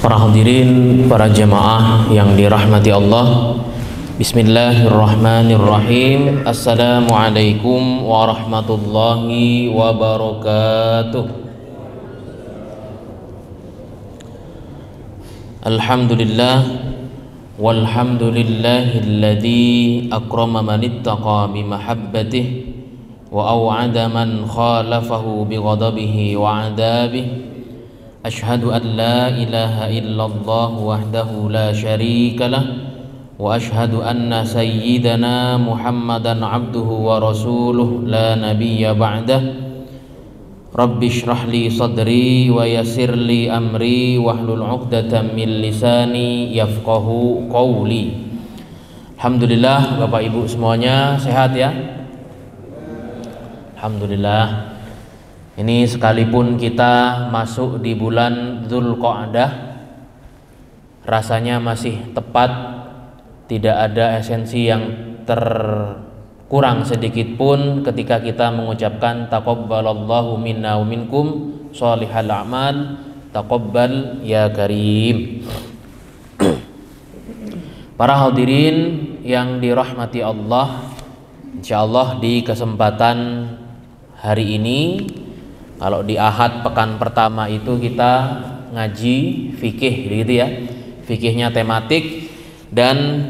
Para hadirin, para jamaah yang dirahmati Allah, bismillahirrahmanirrahim. Assalamualaikum warahmatullahi wabarakatuh. Alhamdulillah, walhamdulillahilladzi akrama man ittaqa bimahabbatih wa aw'ada man khalafahu bighadabihi wa 'adabihi. Ashhadu an la ilaha illallah wahdahu la syarika lah wa ashhadu anna sayyidana Muhammadan abduhu wa rasuluh la nabiyya ba'dah. Rabbi shrah li sadri wa yassir li amri wahlul 'uqdatam min lisani yafqahu qawli. Alhamdulillah, Bapak Ibu semuanya sehat ya? Alhamdulillah. Ini sekalipun kita masuk di bulan Dzulqa'dah, rasanya masih tepat, tidak ada esensi yang terkurang sedikit pun ketika kita mengucapkan taqabbalallahu minna wa minkum sholihal a'mal, taqabbal ya karim. Para hadirin yang dirahmati Allah, insyaallah di kesempatan hari ini, kalau di Ahad pekan pertama itu kita ngaji fikih gitu ya. Fikihnya tematik, dan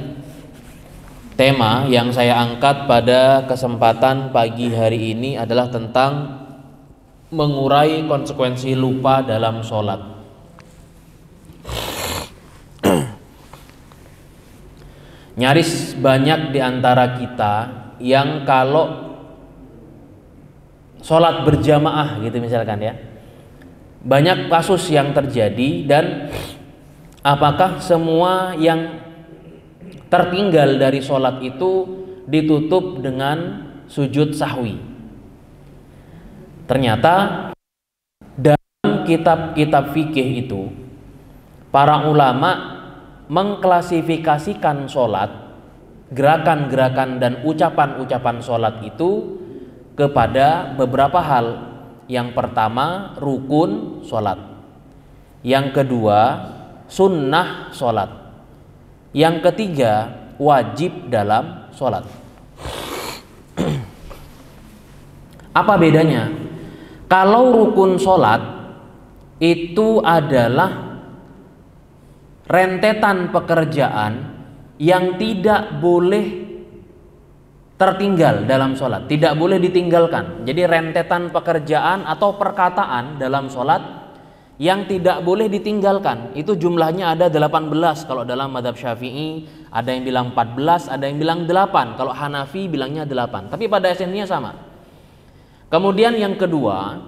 tema yang saya angkat pada kesempatan pagi hari ini adalah tentang mengurai konsekuensi lupa dalam sholat. Nyaris banyak di antara kita yang kalau sholat berjamaah gitu misalkan ya, banyak kasus yang terjadi, dan apakah semua yang tertinggal dari sholat itu ditutup dengan sujud sahwi? Ternyata dalam kitab-kitab fikih itu para ulama mengklasifikasikan sholat, gerakan-gerakan dan ucapan-ucapan sholat itu kepada beberapa hal. Yang pertama, rukun sholat. Yang kedua, sunnah sholat. Yang ketiga, wajib dalam sholat. Apa bedanya? Kalau rukun sholat itu adalah rentetan pekerjaan yang tidak boleh tertinggal dalam sholat, tidak boleh ditinggalkan. Jadi rentetan pekerjaan atau perkataan dalam sholat yang tidak boleh ditinggalkan, itu jumlahnya ada 18 kalau dalam mazhab Syafi'i, ada yang bilang 14, ada yang bilang 8, kalau Hanafi bilangnya 8, tapi pada esensinya sama. Kemudian yang kedua,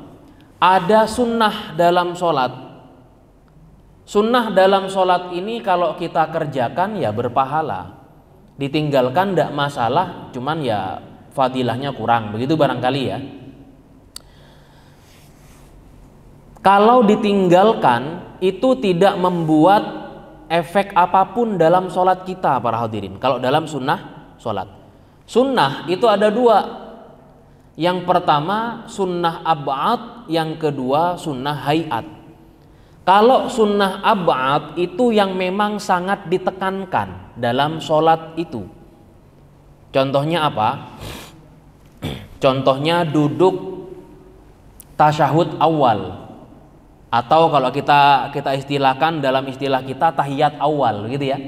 ada sunnah dalam sholat. Sunnah dalam sholat ini kalau kita kerjakan ya berpahala, ditinggalkan tidak masalah, cuman ya fadilahnya kurang, begitu barangkali ya. Kalau ditinggalkan itu tidak membuat efek apapun dalam sholat kita, para hadirin. Kalau dalam sunnah sholat, sunnah itu ada dua. Yang pertama sunnah ab'ad, yang kedua sunnah hayat. Kalau sunnah ab'ad itu yang memang sangat ditekankan dalam sholat itu. Contohnya apa? Contohnya duduk tasyahud awal, atau kalau kita istilahkan dalam istilah kita tahiyat awal gitu ya.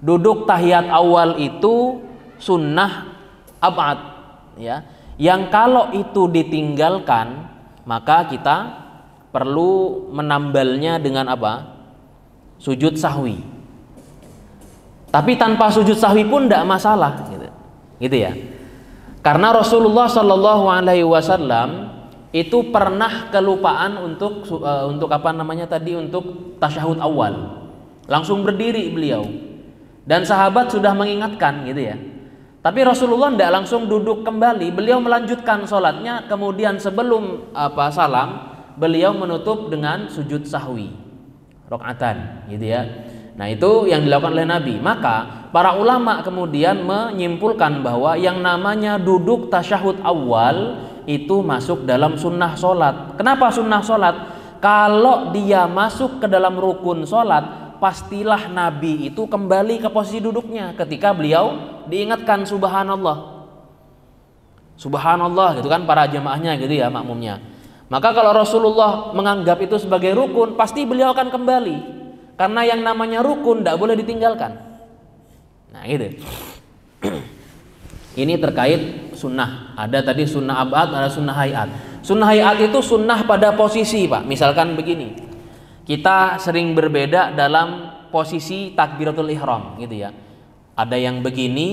Duduk tahiyat awal itu sunnah ab'ad ya. Yang kalau itu ditinggalkan, maka kita perlu menambalnya dengan apa? Sujud sahwi. Tapi tanpa sujud sahwi pun tidak masalah, gitu ya. Karena Rasulullah Shallallahu Alaihi Wasallam itu pernah kelupaan untuk apa namanya tadi, untuk tasyahud awal, langsung berdiri beliau, dan sahabat sudah mengingatkan, gitu ya. Tapi Rasulullah tidak langsung duduk kembali, beliau melanjutkan sholatnya, kemudian sebelum salam, beliau menutup dengan sujud sahwi rakaatan, gitu ya. Nah, itu yang dilakukan oleh Nabi. Maka para ulama kemudian menyimpulkan bahwa yang namanya duduk tasyahud awal itu masuk dalam sunnah sholat. Kenapa sunnah sholat? kalau dia masuk ke dalam rukun sholat, pastilah Nabi itu kembali ke posisi duduknya ketika beliau diingatkan subhanallah. Subhanallah gitu kan para jamaahnya gitu ya, makmumnya. Maka kalau Rasulullah menganggap itu sebagai rukun, pasti beliau akan kembali. Karena yang namanya rukun tidak boleh ditinggalkan. Nah gitu. Ini terkait sunnah. Ada tadi sunnah abad, ada sunnah hayat. Sunnah hayat itu sunnah pada posisi, Pak. Misalkan begini, kita sering berbeda dalam posisi takbiratul ihram gitu ya. Ada yang begini,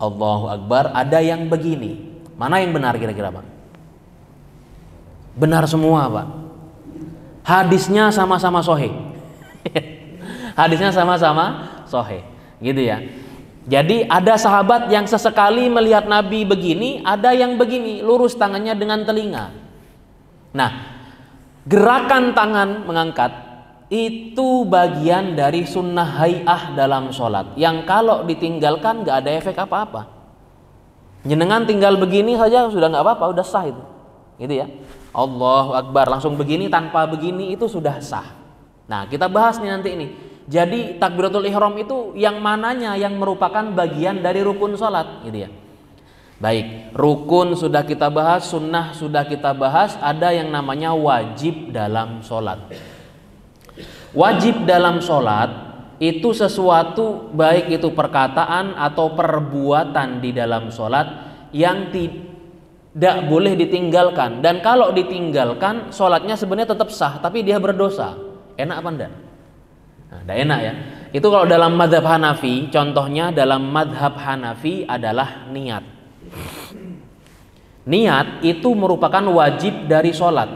Allahu Akbar, ada yang begini. Mana yang benar kira-kira, Pak? Benar semua, Pak. Hadisnya sama-sama sahih. Hadisnya sama-sama sahih, gitu ya. Jadi ada sahabat yang sesekali melihat Nabi begini, ada yang begini, lurus tangannya dengan telinga. Nah, gerakan tangan mengangkat itu bagian dari sunnah hay'ah dalam sholat, yang kalau ditinggalkan nggak ada efek apa-apa. Jenengan tinggal begini saja sudah nggak apa-apa, udah sah itu, gitu ya. Allahu Akbar langsung begini tanpa begini itu sudah sah. Nah, kita bahas nih nanti ini. Jadi takbiratul ihram itu yang mananya yang merupakan bagian dari rukun sholat, gitu ya. Baik, rukun sudah kita bahas, sunnah sudah kita bahas, ada yang namanya wajib dalam sholat. Wajib dalam sholat itu sesuatu, baik itu perkataan atau perbuatan di dalam sholat yang tidak boleh ditinggalkan. Dan kalau ditinggalkan, sholatnya sebenarnya tetap sah, tapi dia berdosa. Enak apa enggak? Nah, enggak enak ya. Itu kalau dalam madhab Hanafi, contohnya dalam madhab Hanafi adalah niat. Niat itu merupakan wajib dari sholat.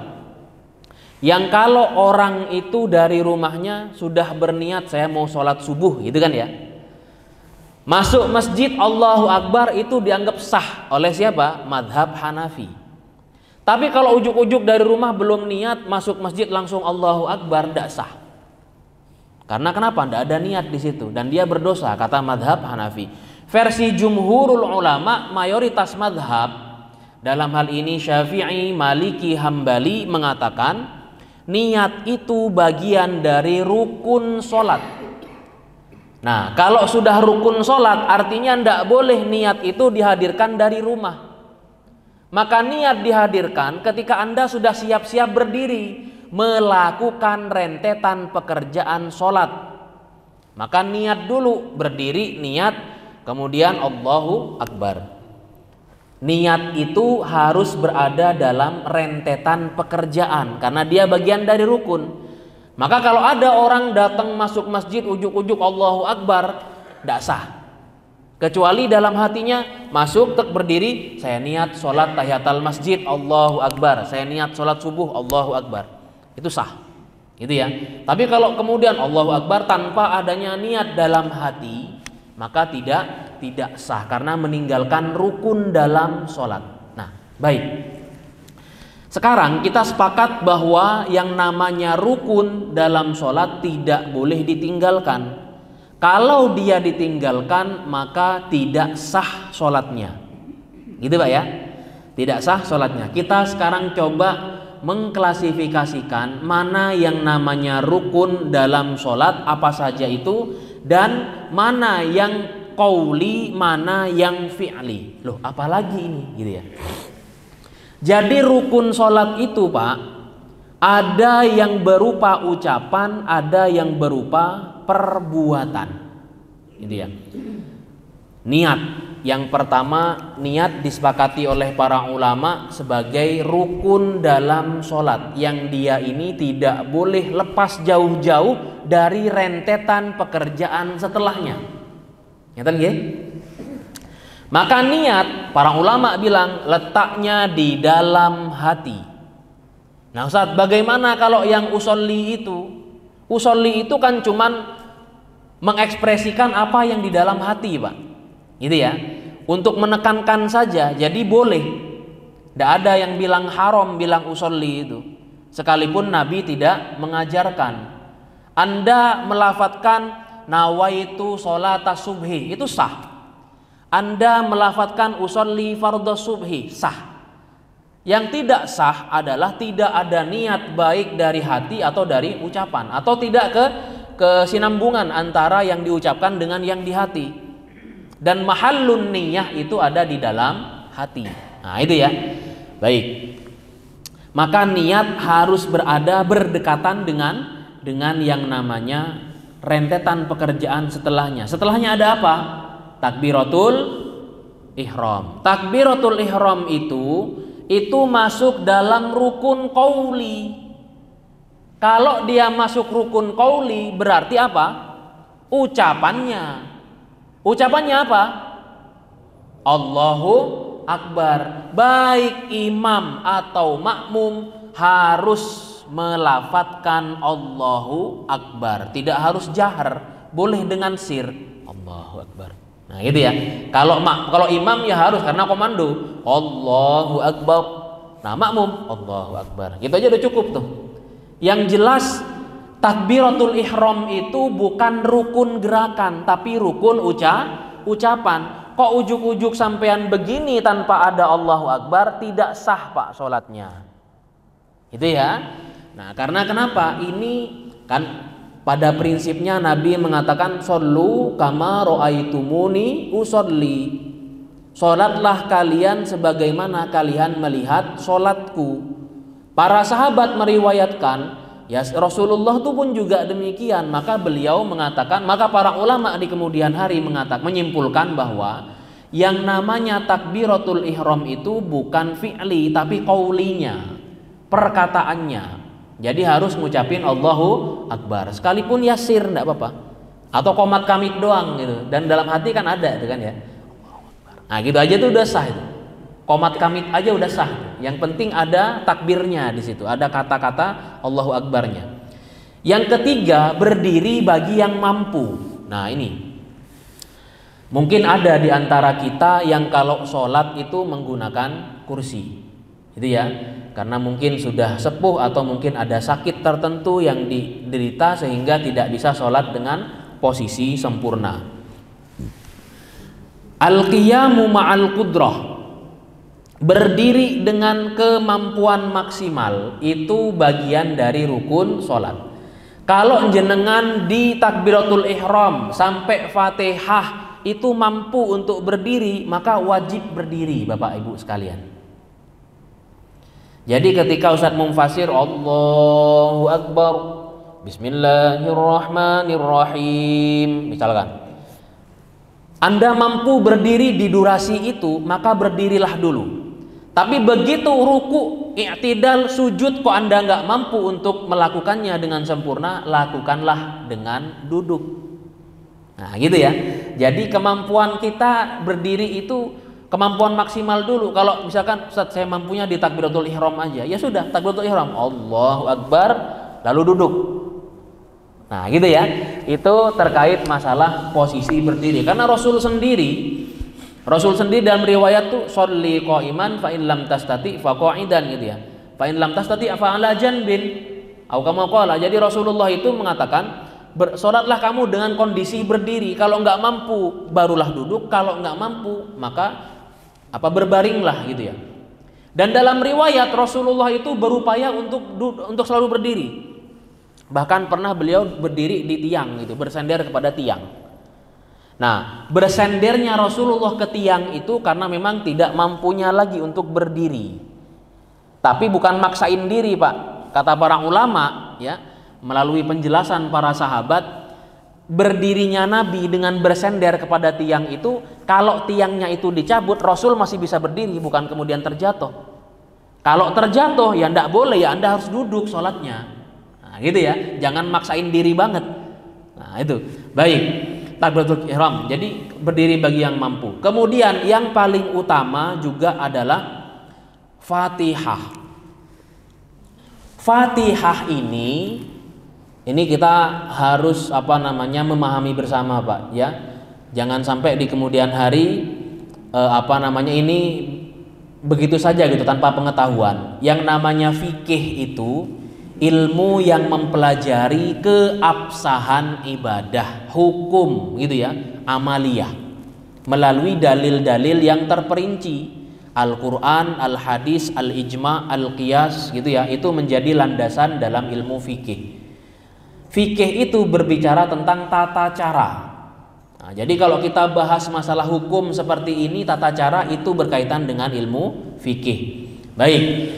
Yang kalau orang itu dari rumahnya sudah berniat saya mau sholat subuh gitu kan ya, masuk masjid Allahu Akbar itu dianggap sah oleh siapa? Madhab Hanafi. Tapi kalau ujuk-ujuk dari rumah belum niat masuk masjid langsung Allahu Akbar, tidak sah. Karena kenapa? Tidak ada niat di situ dan dia berdosa kata madhab Hanafi. Versi jumhurul ulama, mayoritas madhab dalam hal ini Syafi'i, Maliki, Hambali mengatakan niat itu bagian dari rukun sholat. Nah, kalau sudah rukun sholat artinya tidak boleh niat itu dihadirkan dari rumah. Maka niat dihadirkan ketika Anda sudah siap-siap berdiri melakukan rentetan pekerjaan sholat. Maka niat dulu, berdiri niat, kemudian Allahu Akbar. Niat itu harus berada dalam rentetan pekerjaan karena dia bagian dari rukun. Maka kalau ada orang datang masuk masjid ujuk-ujuk Allahu Akbar, tidak sah. Kecuali dalam hatinya masuk tek berdiri, saya niat sholat tahiyatul masjid Allahu Akbar, saya niat sholat subuh Allahu Akbar, itu sah, gitu ya. Tapi kalau kemudian Allahu Akbar tanpa adanya niat dalam hati, maka tidak sah karena meninggalkan rukun dalam sholat. Nah, baik. Sekarang kita sepakat bahwa yang namanya rukun dalam sholat tidak boleh ditinggalkan. Kalau dia ditinggalkan maka tidak sah sholatnya. Gitu Pak ya? Tidak sah sholatnya. Kita sekarang coba mengklasifikasikan mana yang namanya rukun dalam sholat, apa saja itu, dan mana yang qauli, mana yang fi'li. Loh, apalagi ini gitu ya. Jadi rukun sholat itu Pak, ada yang berupa ucapan, ada yang berupa perbuatan. Gitu ya. Niat, yang pertama niat disepakati oleh para ulama sebagai rukun dalam sholat, yang dia ini tidak boleh lepas jauh-jauh dari rentetan pekerjaan setelahnya. Nyata nggih? Maka niat para ulama bilang letaknya di dalam hati. Nah Ustaz, bagaimana kalau yang usolli itu? Usolli itu kan cuman mengekspresikan apa yang di dalam hati Pak, gitu ya, untuk menekankan saja. Jadi boleh, tidak ada yang bilang haram bilang usolli itu, sekalipun Nabi tidak mengajarkan. Anda melafatkan nawaitu sholata subhi, itu sah. Anda melafatkan usolli fardhu subhi, sah. Yang tidak sah adalah tidak ada niat baik dari hati atau dari ucapan, atau tidak kesinambungan antara yang diucapkan dengan yang di hati. Dan mahallun niyah itu ada di dalam hati. Nah, itu ya. Baik. Maka niat harus berada berdekatan dengan yang namanya rentetan pekerjaan setelahnya. Setelahnya ada apa? Takbiratul ihram. Takbiratul ihram itu masuk dalam rukun qauli. Kalau dia masuk rukun qauli berarti apa? Ucapannya. Ucapannya apa? Allahu Akbar. Baik imam atau makmum harus melafadzkan Allahu Akbar. Tidak harus jahar, boleh dengan sir. Allahu Akbar. Nah, gitu ya. Kalau imam ya harus karena komando Allahu Akbar. Nah, makmum Allahu Akbar. Gitu aja udah cukup tuh. Yang jelas takbiratul ihram itu bukan rukun gerakan, tapi rukun ucapan. Kok ujuk-ujuk sampean begini tanpa ada Allahu Akbar, tidak sah Pak sholatnya. Itu ya. Nah, karena kenapa? Ini kan pada prinsipnya Nabi mengatakan shollu kama ra'aitumuni usolli. Sholatlah kalian sebagaimana kalian melihat sholatku. Para sahabat meriwayatkan, ya Rasulullah itu pun juga demikian. Maka beliau mengatakan, maka para ulama di kemudian hari menyimpulkan bahwa yang namanya takbiratul ihram itu bukan fi'li tapi qaulinya, perkataannya. Jadi harus ngucapin Allahu Akbar, sekalipun yasir enggak apa-apa, atau qomat kamit doang gitu. Dan dalam hati kan ada itu kan ya. Nah, gitu aja tuh udah sah itu. Qomat kamit aja udah sah. Yang penting ada takbirnya di situ, ada kata-kata Allahu Akbarnya. Yang ketiga, berdiri bagi yang mampu. Nah, ini mungkin ada di antara kita yang kalau sholat itu menggunakan kursi, gitu ya, karena mungkin sudah sepuh atau mungkin ada sakit tertentu yang diderita sehingga tidak bisa sholat dengan posisi sempurna. Al-qiyamu ma'al qudrah, berdiri dengan kemampuan maksimal, itu bagian dari rukun sholat. Kalau jenengan di takbiratul ihram sampai Fatihah itu mampu untuk berdiri, maka wajib berdiri Bapak Ibu sekalian. Jadi ketika Ustadz mufasir Allahu Akbar Bismillahirrahmanirrahim, misalkan Anda mampu berdiri di durasi itu, maka berdirilah dulu. Tapi begitu ruku, i'tidal, sujud kok Anda nggak mampu untuk melakukannya dengan sempurna, lakukanlah dengan duduk. Nah, gitu ya. Jadi kemampuan kita berdiri itu kemampuan maksimal dulu. Kalau misalkan Ustaz saya mampunya di takbiratul ihram aja, ya sudah takbiratul ihram Allahu Akbar lalu duduk. Nah, gitu ya. Itu terkait masalah posisi berdiri. Karena Rasul sendiri dalam riwayat tuh sholli qa'iman fa in lam tastati fa qa'idan, gitu ya. Fa in lam tastati fa ala janbin. Atau kama qala. Jadi Rasulullah itu mengatakan sholatlah kamu dengan kondisi berdiri. Kalau nggak mampu barulah duduk. Kalau nggak mampu maka berbaringlah, gitu ya. Dan dalam riwayat Rasulullah itu berupaya untuk selalu berdiri. Bahkan pernah beliau berdiri di tiang, gitu, bersender kepada tiang. Nah, bersendernya Rasulullah ke tiang itu karena memang tidak mampunya lagi untuk berdiri. Tapi bukan maksain diri, Pak. Kata para ulama, ya, melalui penjelasan para sahabat, berdirinya Nabi dengan bersender kepada tiang itu, kalau tiangnya itu dicabut, Rasul masih bisa berdiri, bukan kemudian terjatuh. Kalau terjatuh ya ndak boleh, ya Anda harus duduk sholatnya. Nah, gitu ya, jangan maksain diri banget. Nah, itu. Baik, takbiratul ihram. Jadi berdiri bagi yang mampu. Kemudian yang paling utama juga adalah Fatihah. Fatihah ini kita harus memahami bersama, Pak, ya. Jangan sampai di kemudian hari ini begitu saja gitu tanpa pengetahuan. Yang namanya fikih itu ilmu yang mempelajari keabsahan ibadah, hukum, gitu ya, amaliyah, melalui dalil-dalil yang terperinci. Al-Quran, Al-Hadis, Al-Ijma, Al-Qiyas gitu ya, itu menjadi landasan dalam ilmu fikih. Fikih itu berbicara tentang tata cara. Nah, jadi kalau kita bahas masalah hukum seperti ini, tata cara itu berkaitan dengan ilmu fikih. Baik,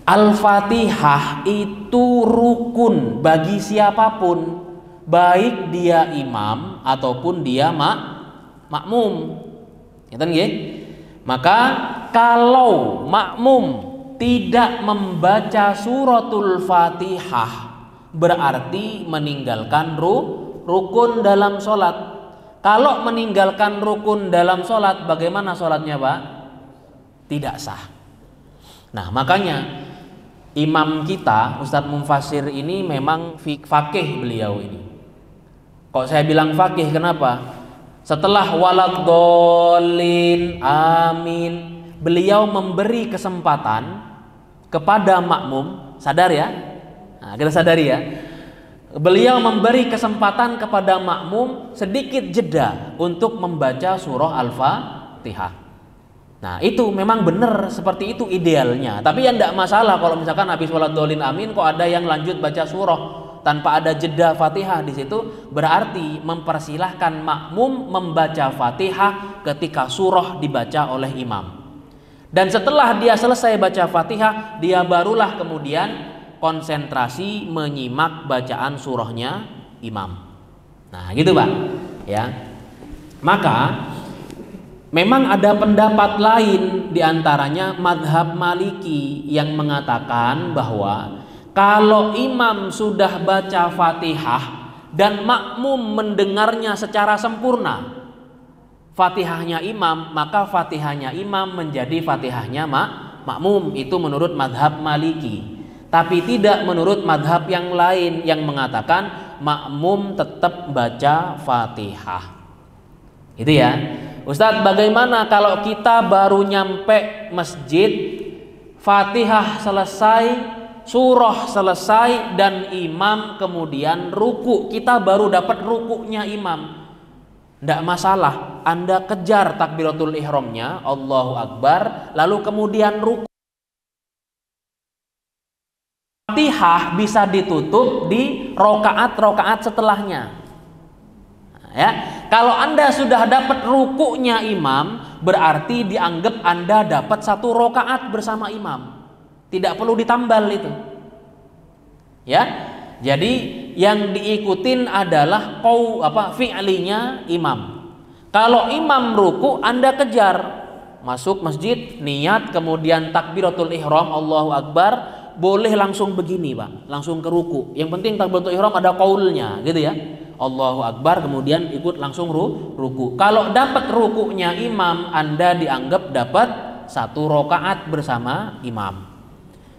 Al-Fatihah itu rukun bagi siapapun, baik dia imam ataupun dia makmum. Ngeten nggih? Maka kalau makmum tidak membaca suratul Fatihah berarti meninggalkan rukun dalam sholat. Kalau meninggalkan rukun dalam sholat, bagaimana sholatnya, Pak? Tidak sah. Nah, makanya imam kita, Ustadz Mufasir ini memang fakih beliau ini. Kok saya bilang fakih, kenapa? Setelah waladhdallin, amin, beliau memberi kesempatan kepada makmum, sadar ya? Nah, kita sadari ya. Beliau memberi kesempatan kepada makmum sedikit jeda untuk membaca surah Al-Fatihah. Nah, itu memang benar, seperti itu idealnya. Tapi ya tidak masalah kalau misalkan habis waladhdallin amin kok ada yang lanjut baca surah tanpa ada jeda Fatihah di situ, berarti mempersilahkan makmum membaca Fatihah ketika surah dibaca oleh imam. Dan setelah dia selesai baca Fatihah, dia barulah kemudian konsentrasi menyimak bacaan surahnya imam. Nah, gitu, Pak. Ya. Maka memang ada pendapat lain, diantaranya madhab Maliki yang mengatakan bahwa kalau imam sudah baca Fatihah dan makmum mendengarnya secara sempurna Fatihahnya imam, maka Fatihahnya imam menjadi Fatihahnya makmum. Itu menurut madhab Maliki. Tapi tidak menurut madhab yang lain yang mengatakan makmum tetap baca Fatihah. Itu ya. Ustadz, bagaimana kalau kita baru nyampe masjid, Fatihah selesai, surah selesai, dan imam kemudian ruku, kita baru dapat rukunya imam? Tidak masalah, Anda kejar takbiratul ihramnya, Allahu Akbar, lalu kemudian ruku. Fatihah bisa ditutup di rokaat-rokaat setelahnya. Ya, kalau Anda sudah dapat rukunya imam, berarti dianggap Anda dapat satu rokaat bersama imam. Tidak perlu ditambal itu. Ya, jadi yang diikutin adalah fi'linya imam. Kalau imam ruku, Anda kejar, masuk masjid, niat, kemudian takbiratul ihram, Allahu Akbar, boleh langsung begini, Pak, langsung ke ruku. Yang penting takbiratul ihram ada qaulnya, gitu ya. Allahu Akbar, kemudian ikut langsung ruku. Kalau dapat rukunya imam, Anda dianggap dapat satu rokaat bersama imam.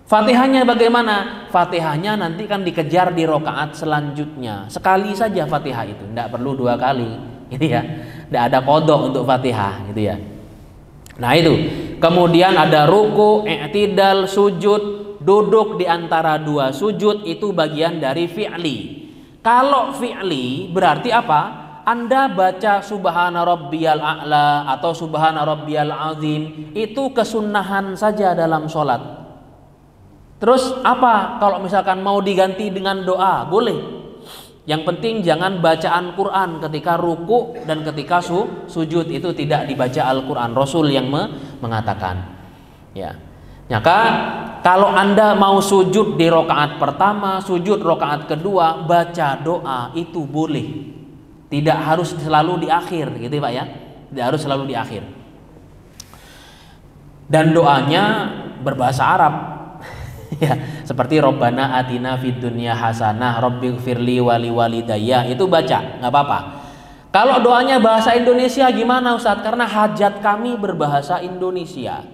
Fatihahnya bagaimana? Fatihahnya nanti kan dikejar di rokaat selanjutnya. Sekali saja Fatihah itu, tidak perlu dua kali, gitu ya. Tidak ada qodok untuk Fatihah, gitu ya. Nah itu. Kemudian ada ruku, i'tidal, sujud, duduk di antara dua sujud, itu bagian dari fi'li. Kalau fi'li berarti apa? Anda baca subhana rabbiyal a'la atau subhana rabbiyal azim, itu kesunnahan saja dalam sholat. Terus apa kalau misalkan mau diganti dengan doa? Boleh. Yang penting jangan bacaan Quran ketika ruku dan ketika sujud, itu tidak dibaca Al-Quran. Rasul yang mengatakan. Ya. Maka kalau Anda mau sujud di rokaat pertama, sujud rokaat kedua, baca doa itu boleh. Tidak harus selalu di akhir, gitu Pak ya. Tidak harus selalu di akhir. Dan doanya berbahasa Arab. Ya, seperti Rabbana atina fid dunya hasanah rabbighfirli wali walidayya, itu baca, nggak apa-apa. Kalau doanya bahasa Indonesia gimana, Ustadz? Karena hajat kami berbahasa Indonesia.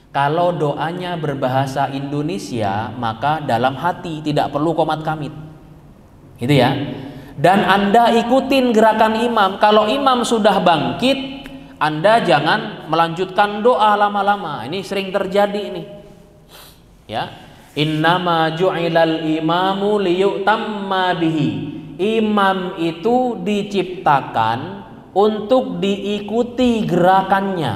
Kalau doanya berbahasa Indonesia, maka dalam hati tidak perlu qomat kamit. Gitu ya. Dan Anda ikutin gerakan imam. Kalau imam sudah bangkit, Anda jangan melanjutkan doa lama-lama. Ini sering terjadi ini. Ya. Innama ju'ilal imamu liyutamma bihi. Imam itu diciptakan untuk diikuti gerakannya.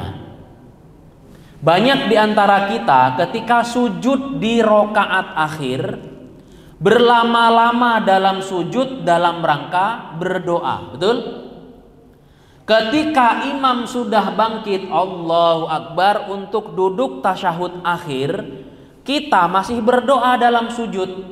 Banyak di antara kita ketika sujud di rokaat akhir berlama-lama dalam sujud dalam rangka berdoa, betul? Ketika imam sudah bangkit Allahu Akbar untuk duduk tasyahud akhir, kita masih berdoa dalam sujud.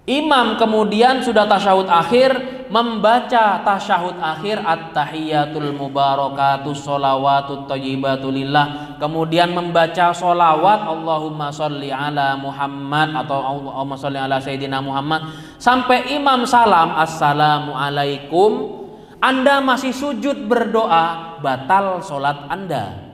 Imam kemudian sudah tasyahud akhir, membaca tasyahud akhir at-tahiyatul mubarakatus sholawatut thayyibatu lillah, kemudian membaca sholawat Allahumma sholli ala Muhammad atau Allahumma sholli ala Sayyidina Muhammad sampai imam salam assalamu alaikum. Anda masih sujud berdoa, batal sholat Anda.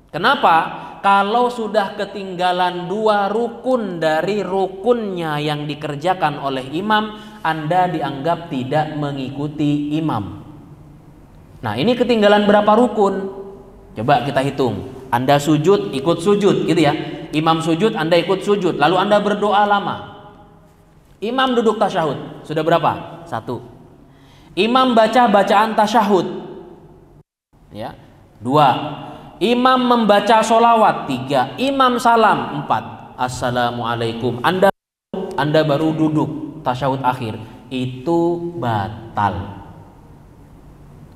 Kenapa? Kalau sudah ketinggalan 2 rukun dari rukunnya yang dikerjakan oleh imam, Anda dianggap tidak mengikuti imam. Nah, ini ketinggalan berapa rukun? Coba kita hitung. Anda sujud, ikut sujud gitu ya. Imam sujud, Anda ikut sujud. Lalu Anda berdoa lama. Imam duduk tasyahud. Sudah berapa? 1. Imam baca bacaan tasyahud. Ya. 2. Imam membaca sholawat 3, imam salam 4, assalamualaikum. Anda baru duduk tasyahud akhir, itu batal.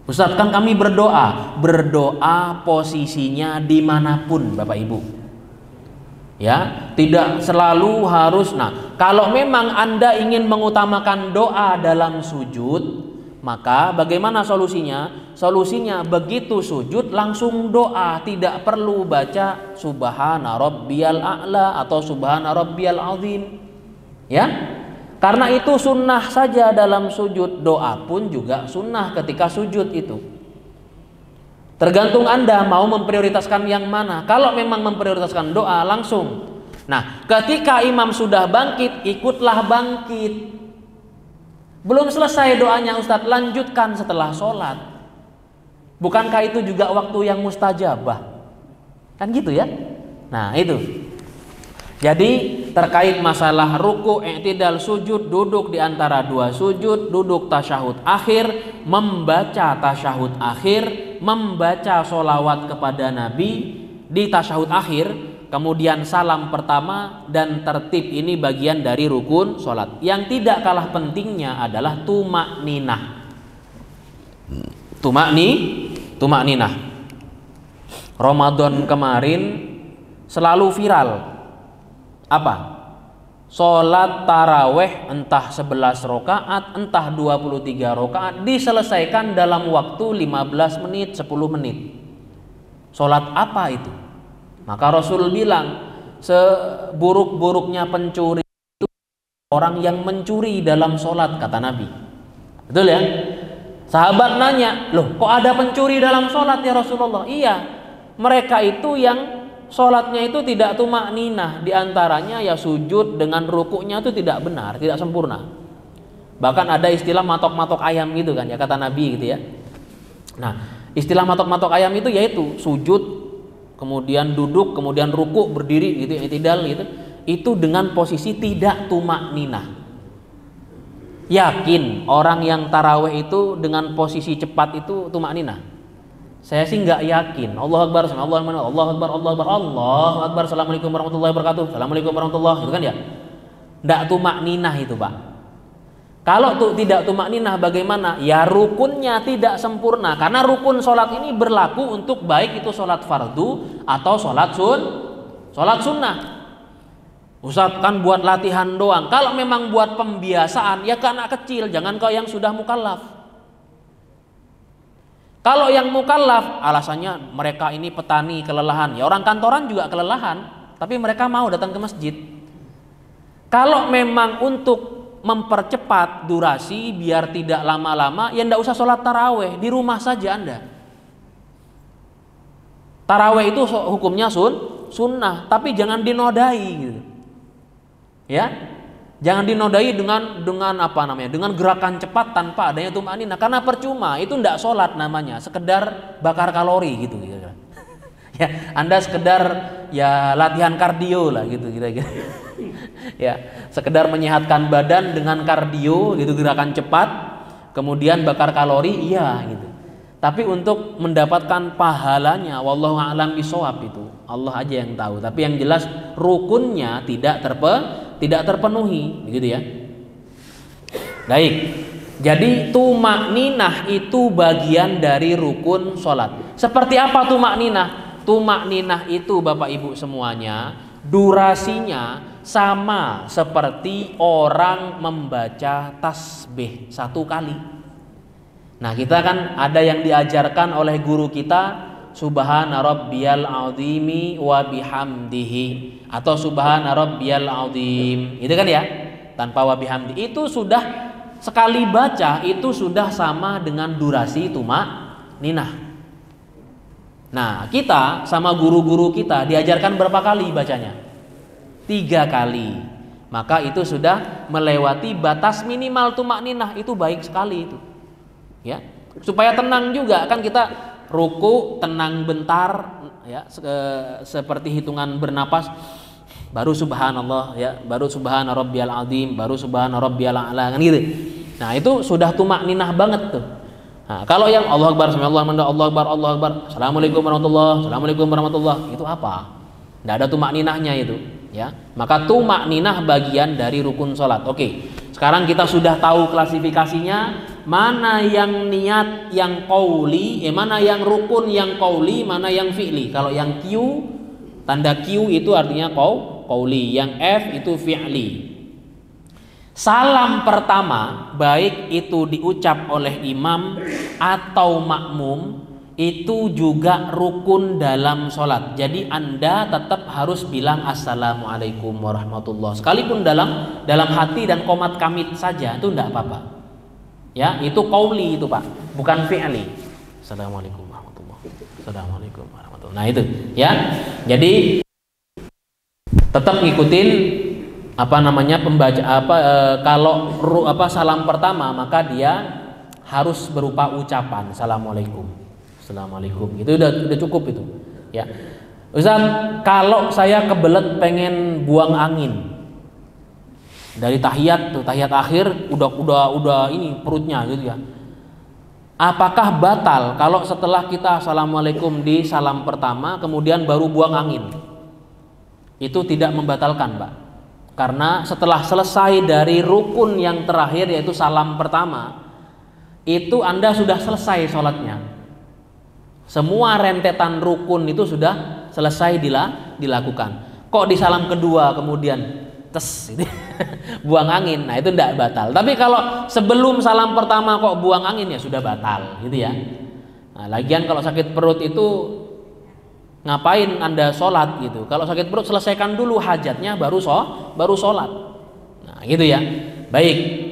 Ustaz, kan kami berdoa posisinya dimanapun Bapak Ibu. Ya, tidak selalu harus. Nah, kalau memang Anda ingin mengutamakan doa dalam sujud, maka bagaimana solusinya? Solusinya begitu sujud langsung doa, tidak perlu baca subhana rabbiyal a'la atau subhana rabbiyal azim. Ya? Karena itu sunnah saja dalam sujud, doa pun juga sunnah ketika sujud itu. Tergantung Anda mau memprioritaskan yang mana. Kalau memang memprioritaskan doa langsung. Nah, ketika imam sudah bangkit, ikutlah bangkit. Belum selesai doanya Ustadz, lanjutkan setelah sholat. Bukankah itu juga waktu yang mustajabah? Kan gitu ya? Nah itu. Jadi terkait masalah ruku, i'tidal, sujud, duduk di antara 2 sujud, duduk tasyahud akhir, membaca tasyahud akhir, membaca sholawat kepada Nabi di tasyahud akhir, kemudian salam pertama dan tertib ini bagian dari rukun sholat. Yang tidak kalah pentingnya adalah tumakninah. Tumakninah. Ramadan kemarin selalu viral. Apa? Sholat taraweh entah 11 rakaat, entah 23 rakaat diselesaikan dalam waktu 15 menit, 10 menit. Sholat apa itu? Maka Rasul bilang, seburuk-buruknya pencuri itu orang yang mencuri dalam sholat, kata Nabi. Betul ya? Sahabat nanya, loh kok ada pencuri dalam sholat ya Rasulullah? Iya, mereka itu yang sholatnya itu tidak tumakninah. Di antaranya ya sujud dengan rukuknya itu tidak benar, tidak sempurna. Bahkan ada istilah matok-matok ayam gitu kan ya, kata Nabi gitu ya. Nah, istilah matok-matok ayam itu yaitu sujud, kemudian duduk, kemudian rukuk, berdiri gitu, i'tidal gitu. Itu dengan posisi tidak tumakninah. Yakin orang yang taraweh itu dengan posisi cepat itu tumakninah? Saya sih nggak yakin. Allahu Akbar, Allahu Akbar, Allahu Akbar, Allahu Akbar, Allahu Akbar, Assalamualaikum warahmatullahi wabarakatuh, Assalamualaikum warahmatullahi, itu kan ya? Nggak tumakninah itu Pak. Kalau tuh tidak tumakninah bagaimana? Ya rukunnya tidak sempurna. Karena rukun sholat ini berlaku untuk baik itu sholat fardu atau sholat sunnah. Ustaz, kan buat latihan doang. Kalau memang buat pembiasaan, ya ke anak kecil, jangan kau yang sudah mukallaf. Kalau yang mukallaf, alasannya mereka ini petani kelelahan. Ya orang kantoran juga kelelahan, tapi mereka mau datang ke masjid. Kalau memang untuk mempercepat durasi biar tidak lama-lama, ya ndak usah sholat taraweh, di rumah saja Anda. Taraweh itu hukumnya sunnah, tapi jangan dinodai gitu. Ya, jangan dinodai dengan apa namanya, dengan gerakan cepat tanpa adanya tumakninah, karena percuma, itu ndak sholat namanya, sekedar bakar kalori gitu. Ya, Anda sekedar ya latihan kardio lah gitu kira-kira. Ya, sekedar menyehatkan badan dengan kardio gitu, gerakan cepat, kemudian bakar kalori, iya gitu. Tapi untuk mendapatkan pahalanya, wallahu a'lam bishawab, itu Allah aja yang tahu. Tapi yang jelas rukunnya tidak terpenuhi, begitu ya. Baik. Jadi tumakninah itu bagian dari rukun sholat. Seperti apa tumakninah? Tumakninah itu Bapak Ibu semuanya, durasinya sama seperti orang membaca tasbih 1 kali. Nah, kita kan ada yang diajarkan oleh guru kita, subhana rabbiyal azimi wa bihamdihi, atau subhana rabbiyal azim. Itu kan ya, tanpa wa bihamdi. Itu sudah sekali baca itu sudah sama dengan durasi tumakninah. Nah, kita sama guru-guru kita diajarkan berapa kali bacanya? 3 kali. Maka itu sudah melewati batas minimal tumakninah. Itu baik sekali itu. Ya, supaya tenang juga kan, kita ruku tenang bentar ya, seperti hitungan bernapas, baru subhanallah ya, baru subhana rabbiyal azim, baru subhana rabbiyal a'la, kan gitu. Nah, itu sudah tumakninah banget tuh. Nah, kalau yang Allah akbar, Allah akbar, Allah akbar, assalamualaikum warahmatullah, itu apa? Tidak ada tumakninahnya itu ya. Maka tumakninah bagian dari rukun sholat. Oke, sekarang kita sudah tahu klasifikasinya, mana yang niat yang qauli, mana yang rukun yang qauli, mana yang fi'li. Kalau yang Q, tanda Q itu artinya qauli, yang F itu fi'li. Salam pertama, baik itu diucap oleh imam atau makmum, itu juga rukun dalam sholat. Jadi Anda tetap harus bilang assalamualaikum warahmatullah, sekalipun dalam hati dan qomat kamit saja, itu tidak apa-apa ya. Itu qauli itu Pak, bukan fi'li. Assalamualaikum warahmatullah, assalamualaikum warahmatullah. Nah itu ya, jadi tetap ngikutin pembaca kalau salam pertama, maka dia harus berupa ucapan assalamualaikum. Itu udah cukup itu ya. Ustaz, kalau saya kebelet pengen buang angin dari tahiyat akhir, udah ini perutnya gitu ya, apakah batal kalau setelah kita assalamualaikum di salam pertama kemudian baru buang angin? Itu tidak membatalkan Pak, karena setelah selesai dari rukun yang terakhir yaitu salam pertama, itu Anda sudah selesai sholatnya. Semua rentetan rukun itu sudah selesai dilakukan. Kok di salam kedua kemudian gitu, buang angin? Nah, itu tidak batal. Tapi kalau sebelum salam pertama kok buang angin, ya sudah batal gitu ya. Nah, lagian kalau sakit perut itu ngapain Anda sholat gitu? Kalau sakit perut selesaikan dulu hajatnya baru sholat. Nah, gitu ya. Baik.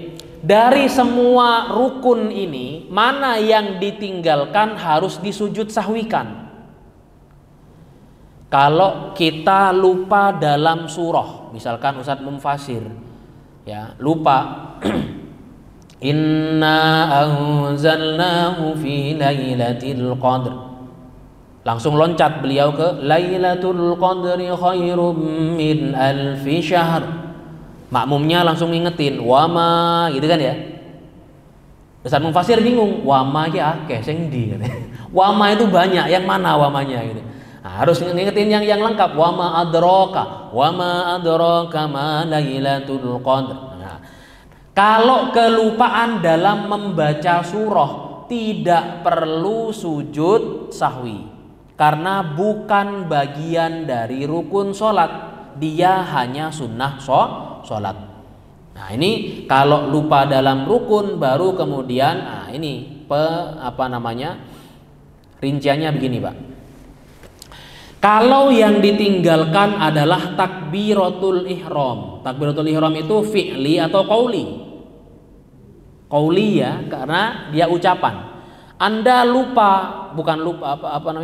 Dari semua rukun ini, mana yang ditinggalkan harus disujud sahwikan? Kalau kita lupa dalam surah, misalkan Ustadz Mumfasir ya, lupa inna anzalnahu fi lailatul qadr, langsung loncat beliau ke lailatul qadri khairum min alfi syahr. Makmumnya langsung ngingetin wama gitu kan ya. Ustaz Mufasir bingung, wama ya akeh sing ndi katanya. Wama itu banyak, yang mana wamanya gitu. Nah, harus ngingetin yang lengkap, wama adraka ma lailatul qadr. Nah, kalau kelupaan dalam membaca surah tidak perlu sujud sahwi, karena bukan bagian dari rukun sholat, dia hanya sunnah sholat. Nah, ini kalau lupa dalam rukun baru kemudian, nah ini rinciannya begini Pak. Kalau yang ditinggalkan adalah takbiratul ihram. Takbiratul ihram itu fi'li atau qauli? Qauli ya, karena dia ucapan. Anda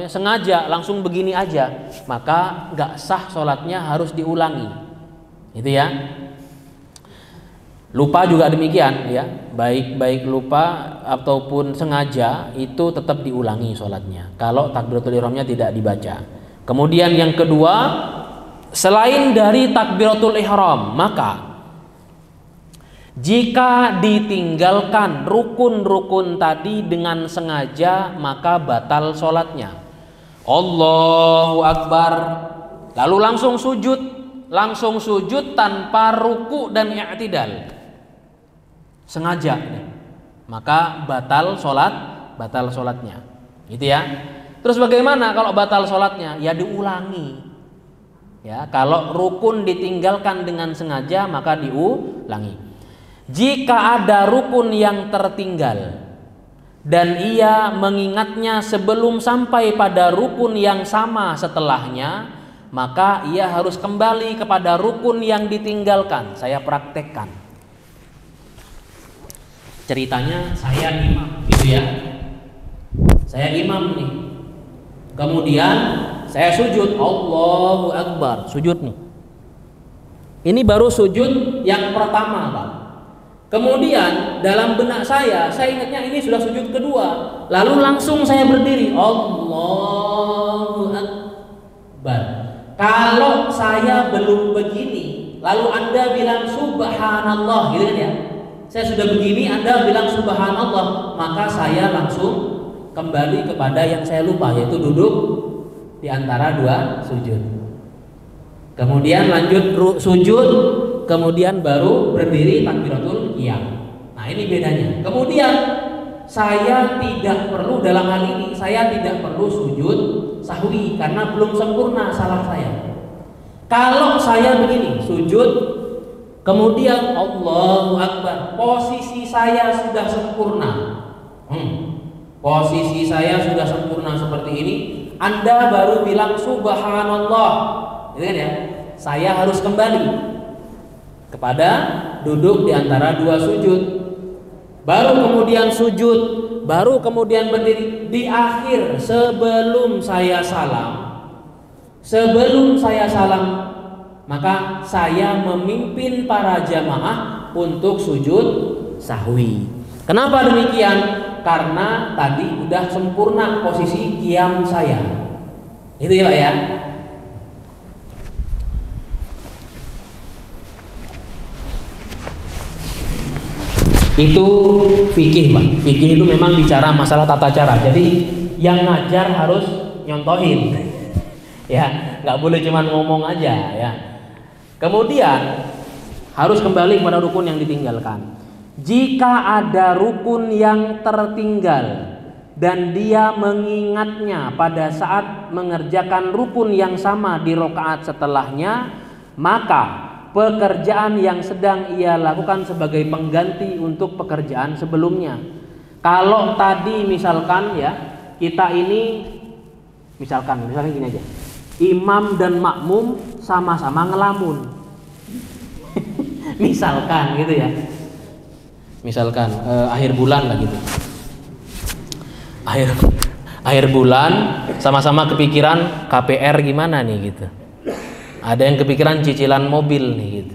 sengaja langsung begini aja, maka nggak sah sholatnya, harus diulangi. Itu ya. Lupa juga demikian ya, baik lupa ataupun sengaja, itu tetap diulangi sholatnya kalau takbiratul ihramnya tidak dibaca. Kemudian yang kedua, selain dari takbiratul ihram, maka Jika ditinggalkan rukun-rukun tadi dengan sengaja, maka batal sholatnya. Allahu Akbar, lalu langsung sujud tanpa ruku dan i'tidal, sengaja, maka batal sholatnya, gitu ya. Terus bagaimana kalau batal sholatnya? Ya diulangi. Ya, kalau rukun ditinggalkan dengan sengaja maka diulangi. Jika ada rukun yang tertinggal dan ia mengingatnya sebelum sampai pada rukun yang sama setelahnya, maka ia harus kembali kepada rukun yang ditinggalkan. Saya praktekkan. Ceritanya saya imam, gitu ya. Saya imam nih. Kemudian saya sujud, Allahu Akbar, sujud nih. Ini baru sujud yang pertama, Pak. Kemudian dalam benak saya ingatnya ini sudah sujud kedua. Lalu langsung saya berdiri, Allahu Akbar. Kalau saya belum begini, lalu Anda bilang subhanallah, gitu kan ya. Saya sudah begini, Anda bilang subhanallah, maka saya langsung kembali kepada yang saya lupa, yaitu duduk di antara dua sujud. Kemudian lanjut sujud, kemudian baru berdiri takbiratul qiyam. Nah, ini bedanya. Kemudian saya tidak perlu, dalam hal ini saya tidak perlu sujud sahwi karena belum sempurna salah saya. Kalau saya begini, sujud, kemudian Allahu Akbar, posisi saya sudah sempurna. Posisi saya sudah sempurna seperti ini, Anda baru bilang subhanallah, gitu kan ya? Saya harus kembali kepada duduk di antara dua sujud, baru kemudian sujud, baru kemudian berdiri di akhir sebelum saya salam. Maka saya memimpin para jamaah untuk sujud sahwi. Kenapa demikian? Karena tadi udah sempurna posisi qiyam saya. Itu ya Pak ya. Itu fikih, Pak. Fikih itu memang bicara masalah tata cara. Jadi yang ngajar harus nyontohin. Ya, nggak boleh cuma ngomong aja ya. Kemudian harus kembali kepada rukun yang ditinggalkan. Jika ada rukun yang tertinggal dan dia mengingatnya pada saat mengerjakan rukun yang sama di rakaat setelahnya, maka pekerjaan yang sedang ia lakukan sebagai pengganti untuk pekerjaan sebelumnya. Kalau tadi misalkan ya, kita ini misalkan gini aja. Imam dan makmum sama-sama ngelamun. Misalkan gitu ya. Misalkan akhir bulan lah gitu. Akhir bulan sama-sama kepikiran KPR gimana nih gitu. Ada yang kepikiran cicilan mobil nih gitu.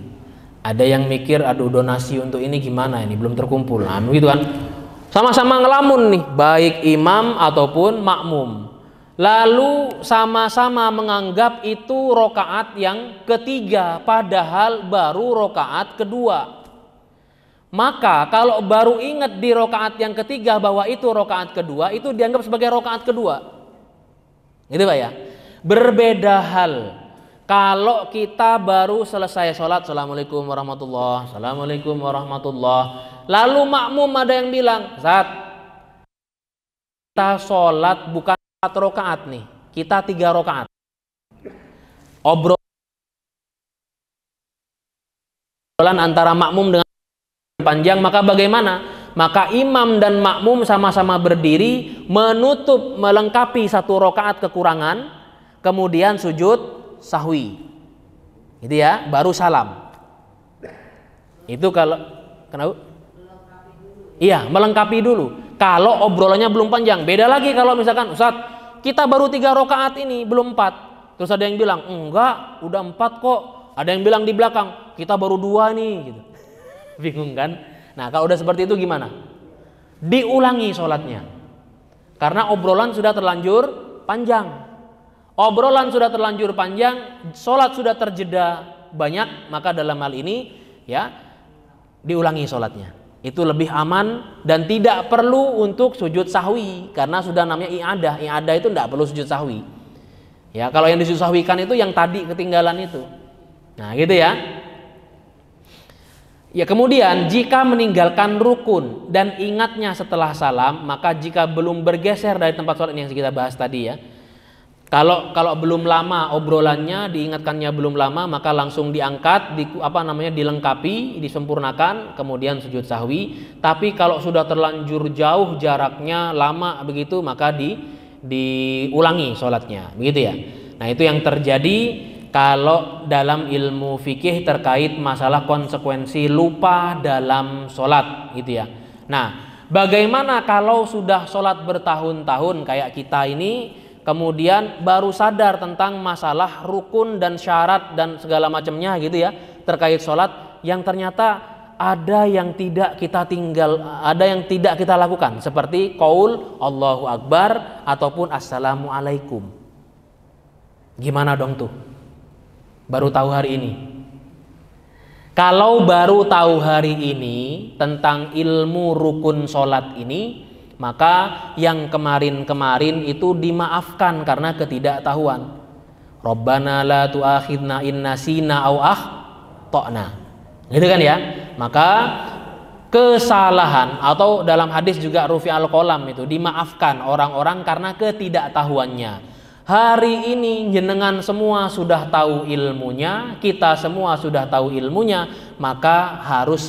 Ada yang mikir aduh donasi untuk ini gimana ini belum terkumpul. Nah, gitu kan. Sama-sama ngelamun nih, baik imam ataupun makmum. Lalu sama-sama menganggap itu rokaat yang ketiga, padahal baru rokaat kedua. Maka kalau baru ingat di rokaat yang ketiga bahwa itu rokaat kedua, itu dianggap sebagai rokaat kedua. Gitu Pak ya. Berbeda hal kalau kita baru selesai sholat, assalamualaikum warahmatullah, assalamualaikum warahmatullah. Lalu makmum ada yang bilang, Ustaz, kita sholat bukan 4 rakaat nih, kita 3 rakaat. Obrolan antara makmum dengan panjang, maka bagaimana? Maka imam dan makmum sama-sama berdiri menutup, melengkapi 1 rakaat kekurangan, kemudian sujud sahwi. Gitu ya, baru salam. Itu kalau kenapa? Iya, melengkapi dulu. Kalau obrolannya belum panjang. Beda lagi kalau misalkan, Ustaz, kita baru 3 rakaat ini, belum 4. Terus ada yang bilang, enggak, udah 4 kok. Ada yang bilang di belakang, kita baru 2 nih gitu. Bingung kan? Nah, kalau udah seperti itu gimana? Diulangi sholatnya. Karena obrolan sudah terlanjur panjang. Obrolan sudah terlanjur panjang, sholat sudah terjeda banyak, maka dalam hal ini ya diulangi sholatnya. Itu lebih aman dan tidak perlu untuk sujud sahwi karena sudah namanya i'adah. I'adah itu tidak perlu sujud sahwi. Ya, kalau yang disujud sahwikan itu yang tadi ketinggalan itu. Nah, gitu ya. Ya, kemudian jika meninggalkan rukun dan ingatnya setelah salam, maka jika belum bergeser dari tempat sholat yang kita bahas tadi ya. Kalau belum lama obrolannya, diingatkannya belum lama, maka langsung diangkat, dilengkapi, disempurnakan, kemudian sujud sahwi. Tapi kalau sudah terlanjur jauh jaraknya lama begitu, maka diulangi sholatnya, begitu ya. Nah, itu yang terjadi kalau dalam ilmu fikih terkait masalah konsekuensi lupa dalam sholat, gitu ya. Nah, bagaimana kalau sudah sholat bertahun-tahun kayak kita ini? Kemudian baru sadar tentang masalah rukun dan syarat dan segala macamnya gitu ya terkait sholat, yang ternyata ada yang tidak kita lakukan seperti qaul Allahu Akbar ataupun Assalamualaikum. Gimana dong tuh? Baru tahu hari ini. Kalau baru tahu hari ini tentang ilmu rukun sholat ini, maka yang kemarin-kemarin itu dimaafkan karena ketidaktahuan. Rabbana la tu'akhidna in nasina aw akhtana. Gitu kan ya? Maka kesalahan atau dalam hadis juga rufi'al qalam itu dimaafkan orang-orang karena ketidaktahuannya. Hari ini jenengan semua sudah tahu ilmunya, kita semua sudah tahu ilmunya, maka harus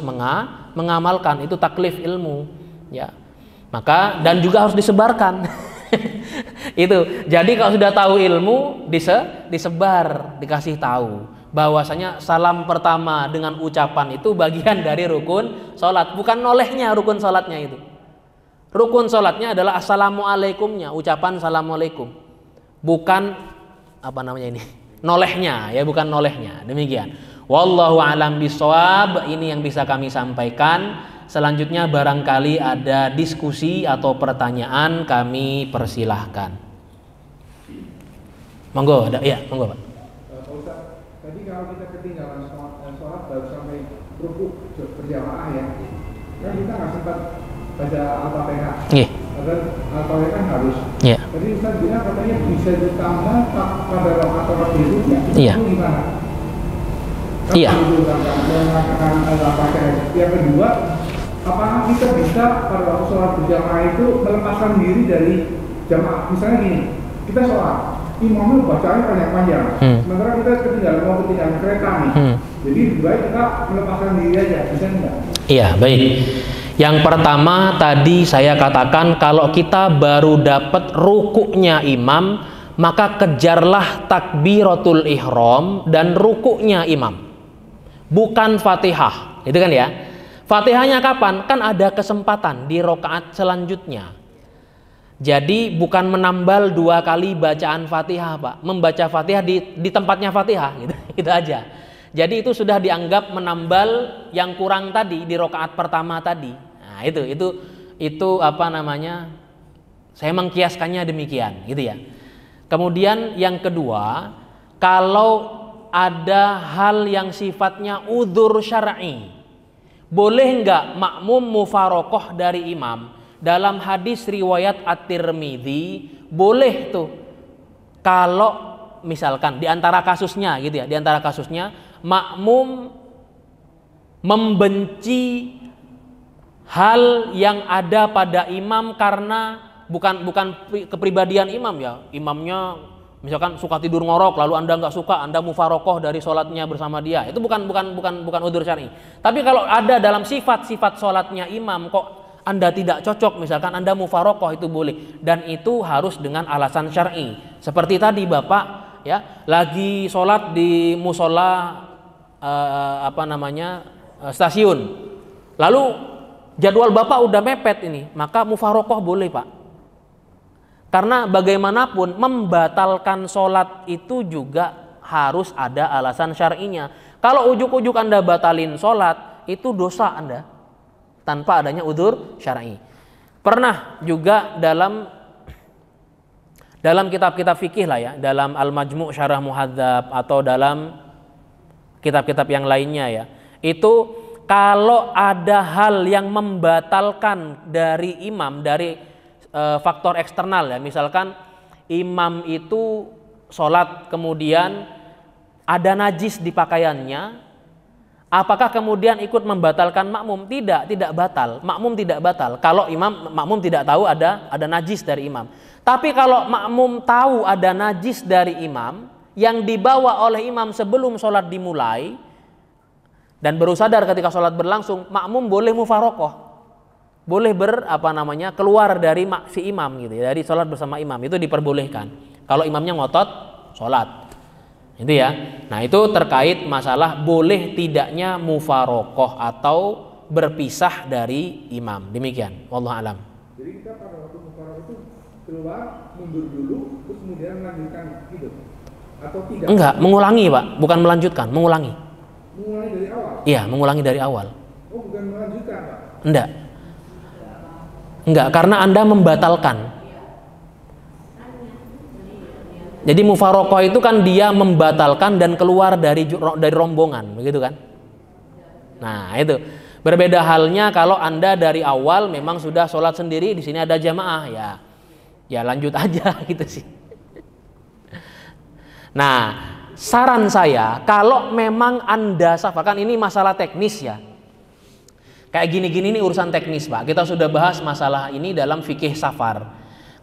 mengamalkan, itu taklif ilmu, ya. Maka dan juga harus disebarkan. Itu. Jadi kalau sudah tahu ilmu disebar, dikasih tahu bahwasanya salam pertama dengan ucapan itu bagian dari rukun salat, bukan nolehnya rukun salatnya itu. Rukun salatnya adalah assalamualaikumnya, ucapan assalamualaikum. Bukan nolehnya ya, bukan nolehnya. Demikian. Wallahu a'lam bishawab. Ini yang bisa kami sampaikan. Selanjutnya barangkali ada diskusi atau pertanyaan, kami persilahkan. Monggo, monggo Pak. Pak Ustaz, tadi kalau kita ketinggalan sholat baru sampai rukuk berjamaah ya, kan kita nggak sempat baca Al-Fatihah. Iya. Padahal Al-Fatihah kan harus. Iya. Tadi Ustaz bilang katanya bisa ditambah pada rakaat atau berikutnya. Iya. Itu gimana? Iya. Yang kedua, apakah kita bisa pada waktu sholat berjamaah itu melepaskan diri dari jamaah? Misalnya gini, kita sholat, imamnya bacanya panjang-panjang, sementara kita ketinggalan kereta nih. Jadi baik kita melepaskan diri aja, bisa enggak? Iya, baik. Yang pertama tadi saya katakan kalau kita baru dapat rukuknya imam, maka kejarlah takbiratul ihram dan rukuknya imam, bukan Fatihah, itu kan ya. Fatihahnya kapan? Kan ada kesempatan di rakaat selanjutnya. Jadi bukan menambal 2 kali bacaan Fatihah, Pak. Membaca Fatihah di tempatnya Fatihah, gitu aja. Jadi itu sudah dianggap menambal yang kurang tadi di rakaat pertama tadi. Nah, itu saya mengkiaskannya demikian, gitu ya. Kemudian yang kedua, kalau ada hal yang sifatnya udzur syar'i, boleh enggak makmum mufarokoh dari imam? Dalam hadis riwayat At-Tirmidzi boleh tuh. Kalau misalkan di antara kasusnya gitu ya, di antara kasusnya makmum membenci hal yang ada pada imam karena bukan kepribadian imam ya. Imamnya misalkan suka tidur ngorok, lalu Anda nggak suka, Anda mufarokoh dari sholatnya bersama dia. Itu bukan udzur syar'i. Tapi kalau ada dalam sifat-sifat sholatnya imam kok Anda tidak cocok, misalkan Anda mufarokoh, itu boleh, dan itu harus dengan alasan syar'i. Seperti tadi Bapak ya lagi sholat di musola stasiun, lalu jadwal Bapak udah mepet ini, maka mufarokoh boleh Pak. Karena bagaimanapun membatalkan sholat itu juga harus ada alasan syar'inya. Kalau ujuk-ujuk Anda batalin sholat, itu dosa Anda tanpa adanya udzur syar'i. Pernah juga dalam kitab-kitab fikih lah ya, dalam Al-Majmu' Syarah Muhadzab atau dalam kitab-kitab yang lainnya ya, itu kalau ada hal yang membatalkan dari imam, dari faktor eksternal ya, misalkan imam itu sholat kemudian ada najis di pakaiannya, apakah kemudian ikut membatalkan makmum? Tidak batal. Makmum tidak batal kalau makmum tidak tahu ada najis dari imam. Tapi kalau makmum tahu ada najis dari imam yang dibawa oleh imam sebelum sholat dimulai dan baru sadar ketika sholat berlangsung, makmum boleh mufarokoh, boleh keluar dari si imam gitu ya, dari sholat bersama imam, itu diperbolehkan kalau imamnya ngotot sholat itu ya. Nah itu terkait masalah boleh tidaknya mufarokoh atau berpisah dari imam. Demikian, wallahu alam. Jadi kita pada waktu mufarokoh itu keluar, mundur dulu, terus kemudian melanjutkan hidup atau tidak? Enggak, mengulangi Pak, bukan melanjutkan, mengulangi. Mengulangi dari awal? Iya, mengulangi dari awal. Oh, bukan melanjutkan Pak? Enggak, karena Anda membatalkan. Jadi mufarokoh itu kan dia membatalkan dan keluar dari rombongan, begitu kan? Nah itu berbeda halnya kalau Anda dari awal memang sudah sholat sendiri, di sini ada jamaah, ya lanjut aja gitu sih. Nah, saran saya kalau memang Anda safar, kan ini masalah teknis ya. Kayak gini-gini ini urusan teknis Pak. Kita sudah bahas masalah ini dalam fikih safar.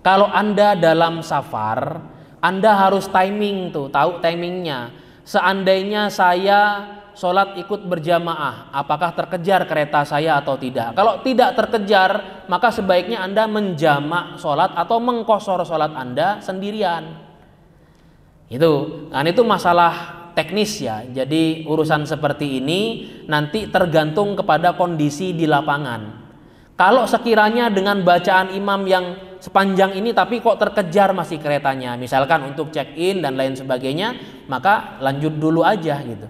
Kalau Anda dalam safar, Anda harus timing tuh, tahu timingnya. Seandainya saya sholat ikut berjamaah, apakah terkejar kereta saya atau tidak? Kalau tidak terkejar, maka sebaiknya Anda menjamak sholat atau mengqashar sholat Anda sendirian. Itu masalah teknis ya. Jadi urusan seperti ini nanti tergantung kepada kondisi di lapangan. Kalau sekiranya dengan bacaan imam yang sepanjang ini tapi kok terkejar masih keretanya, misalkan untuk check in dan lain sebagainya, maka lanjut dulu aja gitu.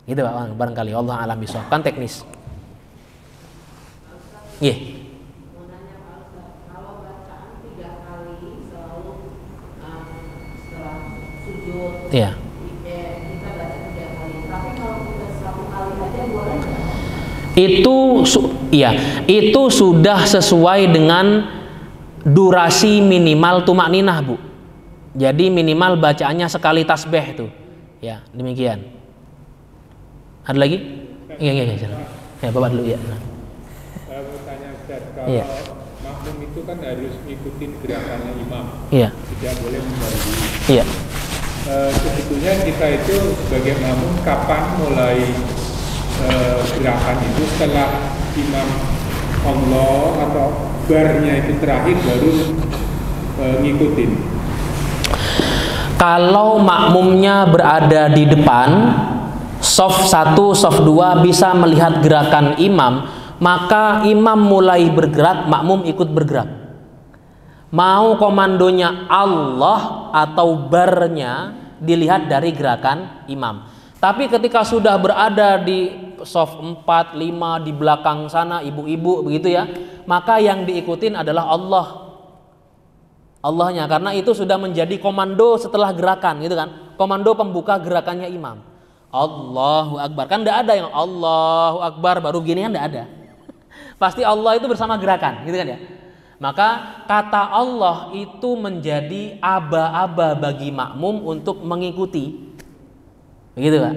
Gitu Pak, barangkali Allah alam bisawab, kan teknis. Iya. Iya. Itu sudah sesuai dengan durasi minimal tumakninah Bu. Jadi minimal bacaannya sekali tasbih itu. Ya, demikian. Ada lagi? Iya. Ya, Bapak dulu ya. Saya mau tanya Ustaz, kalau makmum itu kan harus ngikutin gerakannya imam. Iya. Tidak boleh membagi. Iya. Sebetulnya kita itu sebagai makmum kapan mulai gerakan itu, setelah imam Allah atau barnya itu terakhir baru ngikutin? Kalau makmumnya berada di depan, shaf 1, shaf 2 bisa melihat gerakan imam, maka imam mulai bergerak, makmum ikut bergerak. Mau komandonya Allah atau barnya dilihat dari gerakan imam. Tapi ketika sudah berada di shaf 4, 5 di belakang sana ibu-ibu begitu ya, maka yang diikutin adalah Allahnya, karena itu sudah menjadi komando setelah gerakan gitu kan. Komando pembuka gerakannya imam. Allahu Akbar. Kan enggak ada yang Allahu Akbar baru gini, kan enggak ada. Pasti Allah itu bersama gerakan gitu kan ya. Maka kata Allah itu menjadi aba-aba bagi makmum untuk mengikuti. Begitu Pak.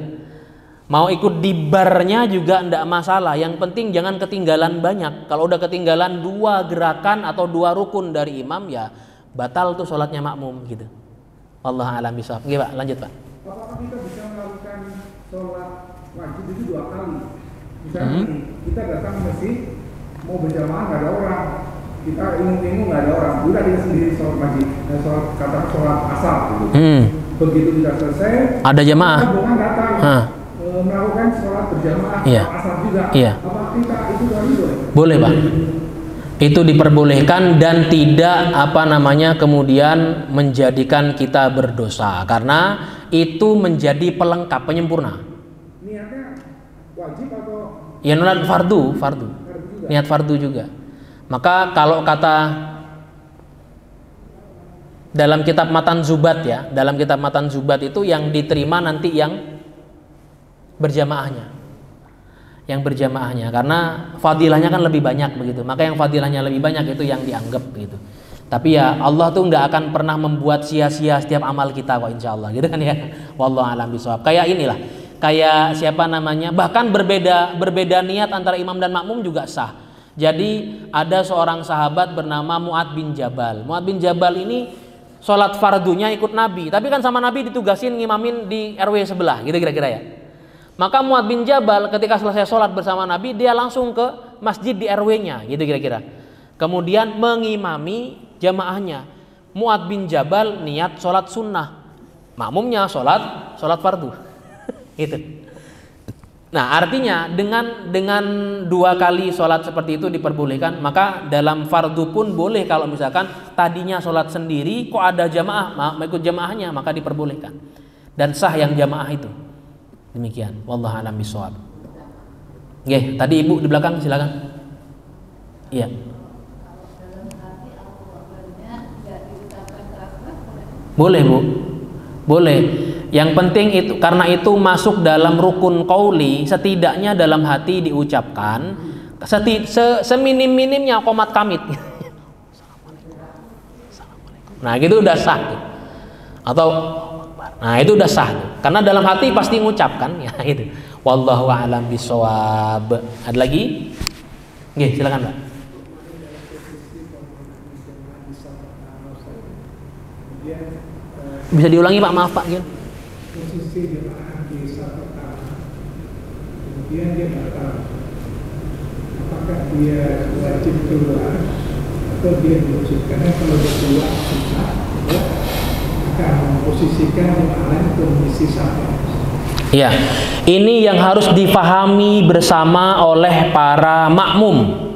Mau ikut di barnya juga enggak masalah. Yang penting jangan ketinggalan banyak. Kalau udah ketinggalan 2 gerakan atau 2 rukun dari imam, ya batal tuh sholatnya makmum gitu. Allah alam bisawab. Oke Pak, lanjut Pak. Apakah kita bisa melakukan sholat wajib itu 2 kali? Misalnya kita datang ke masjid, mau berjamaah nggak ada orang, kita ingung-ingung nggak ada orang, udah kita sendiri sholat wajib, katakan sholat asar gitu. Begitu kita selesai, ada jamaah, rombongan datang melakukan sholat berjamaah asar juga. Apakah kita itu boleh Pak? Itu diperbolehkan dan tidak kemudian menjadikan kita berdosa, karena itu menjadi pelengkap, penyempurna. Niatnya wajib atau? Ya niat fardu. Niat fardu juga. Maka kalau kata dalam kitab Matan Zubat ya, dalam kitab Matan Zubat itu yang diterima nanti yang berjamaahnya. yang berjamaahnya, karena fadilahnya kan lebih banyak begitu. Maka yang fadilahnya lebih banyak itu yang dianggap begitu. Tapi ya Allah tuh nggak akan pernah membuat sia-sia setiap amal kita kok, insya Allah gitu kan ya. Wallahu a'lam bishawab. Kayak inilah, kayak siapa namanya, bahkan berbeda niat antara imam dan makmum juga sah. Jadi ada seorang sahabat bernama Mu'ad bin Jabal. Mu'ad bin Jabal ini sholat fardunya ikut Nabi, tapi kan sama Nabi ditugasin ngimamin di RW sebelah gitu kira-kira ya. Maka Mu'ad bin Jabal ketika selesai sholat bersama Nabi, dia langsung ke masjid di RW-nya gitu kira-kira. Kemudian mengimami jamaahnya. Mu'ad bin Jabal niat sholat sunnah, makmumnya sholat fardu gitu. Nah artinya dengan 2 kali sholat seperti itu diperbolehkan. Maka dalam fardu pun boleh, kalau misalkan tadinya sholat sendiri kok ada jamaah, ikut jamaahnya, maka diperbolehkan dan sah yang jamaah itu. Demikian, wallahu a'lam bishawab. Nggih, tadi Ibu di belakang silakan. Iya. Boleh, Bu. Boleh. Yang penting itu, karena itu masuk dalam rukun qauli, setidaknya dalam hati diucapkan seminim-minimnya qomat kamit. Nah, gitu udah sah. Atau nah itu udah sah, karena dalam hati pasti mengucapkan ya itu. Wallahu a'lam bishawab. Ada lagi? Nggih, silakan Pak. Bisa diulangi Pak, maaf Pak. Posisi jemaah di saat pertama, kemudian dia batal. Apakah dia wajib keluar atau dia diwujudkan? Kalau dia keluar susah, ya, akan memposisikan jemaah lain untuk mengisi safar. Ya, ini yang harus difahami bersama oleh para makmum.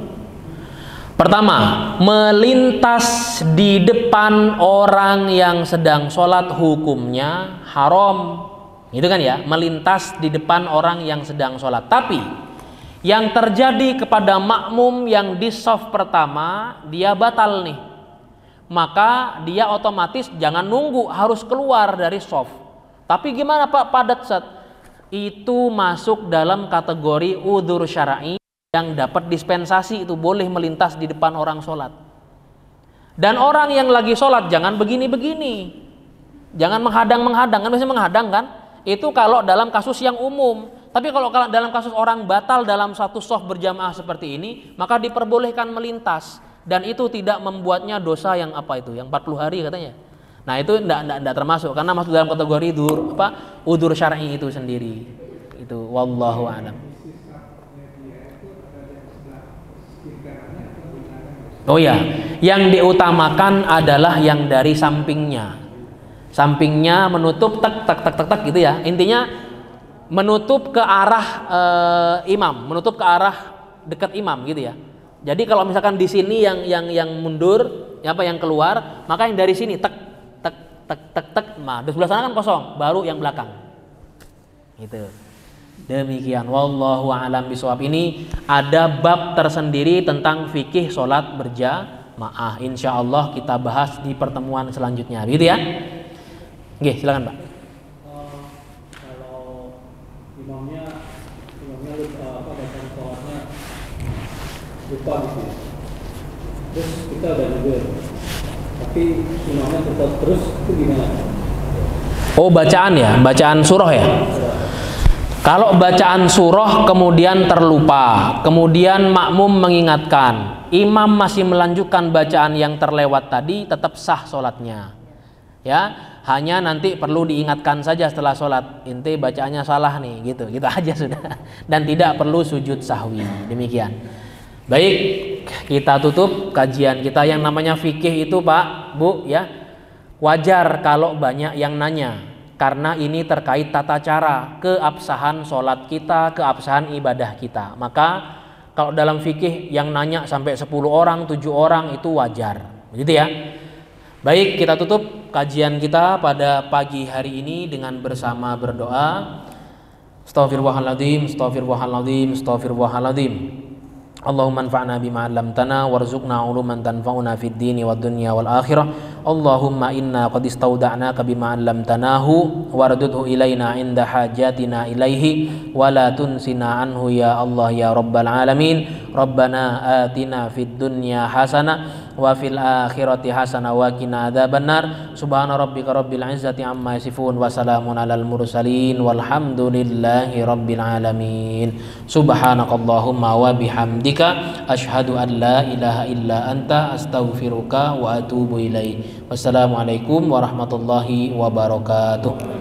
Pertama, melintas di depan orang yang sedang sholat hukumnya haram, gitu kan ya, melintas di depan orang yang sedang sholat. Tapi yang terjadi kepada makmum yang di shaf pertama, dia batal nih, maka dia otomatis jangan nunggu, harus keluar dari shaf. Tapi gimana Pak, padat set? Itu masuk dalam kategori udzur syar'i yang dapat dispensasi, itu boleh melintas di depan orang sholat. Dan orang yang lagi sholat jangan begini-begini, jangan menghadang-menghadang, kan biasanya menghadang kan, itu kalau dalam kasus yang umum. Tapi kalau dalam kasus orang batal dalam satu shaf berjamaah seperti ini, maka diperbolehkan melintas, dan itu tidak membuatnya dosa yang apa itu, yang 40 hari katanya. Nah itu tidak termasuk, karena masuk dalam kategori udzur syar'i itu sendiri. Itu wallahu a'lam. Oh ya, yang diutamakan adalah yang dari sampingnya. Sampingnya menutup tek gitu ya. Intinya menutup ke arah imam, menutup ke arah dekat imam gitu ya. Jadi kalau misalkan di sini yang mundur, yang keluar, maka yang dari sini tek. Nah, di sebelah sana kan kosong, baru yang belakang. Gitu. Demikian, wallahu a'lam bishawab. Ini ada bab tersendiri tentang fikih sholat berjamaah. Insya Allah kita bahas di pertemuan selanjutnya, gitu ya. Oke, silakan Pak. Kalau imamnya lupa bacaan sholatnya lupa gitu, terus kita udah nunggu, tapi imamnya tetap terus, itu gimana? Oh, bacaan ya, bacaan surah ya. Kalau bacaan surah kemudian terlupa, kemudian makmum mengingatkan, imam masih melanjutkan bacaan yang terlewat tadi, tetap sah sholatnya. Ya, hanya nanti perlu diingatkan saja setelah sholat, inti bacaannya salah nih, gitu aja sudah. Dan tidak perlu sujud sahwi. Demikian. Baik, kita tutup kajian kita. Yang namanya fikih itu Pak, Bu, ya, wajar kalau banyak yang nanya. Karena ini terkait tata cara, keabsahan sholat kita, keabsahan ibadah kita. Maka kalau dalam fikih yang nanya sampai 10 orang, 7 orang itu wajar. Begitu ya. Baik, kita tutup kajian kita pada pagi hari ini dengan bersama berdoa. Astaghfirullahaladzim, astaghfirullahaladzim, astaghfirullahaladzim. Allahumma anfa'na bima 'allamtana warzuqna 'uluman tanfa'una fid dini wad dunya wal akhirah. Allahumma inna qad istauda'naka bima 'allamtanahu wardudhu ilaina 'inda hajatina ilaihi wa la tunsina anhu ya Allah ya rabbal alamin. Rabbana atina fid dunya hasanah wa fil akhirati hasanah wa qina adzabannar. Subhana rabbika rabbil izzati amma yasifun wa salamun alal mursalin walhamdulillahi rabbil alamin. Subhanakallahumma wa bihamdika asyhadu an la ilaha illa anta astaghfiruka wa atubu ilaik. Wassalamualaikum warahmatullahi wabarakatuh.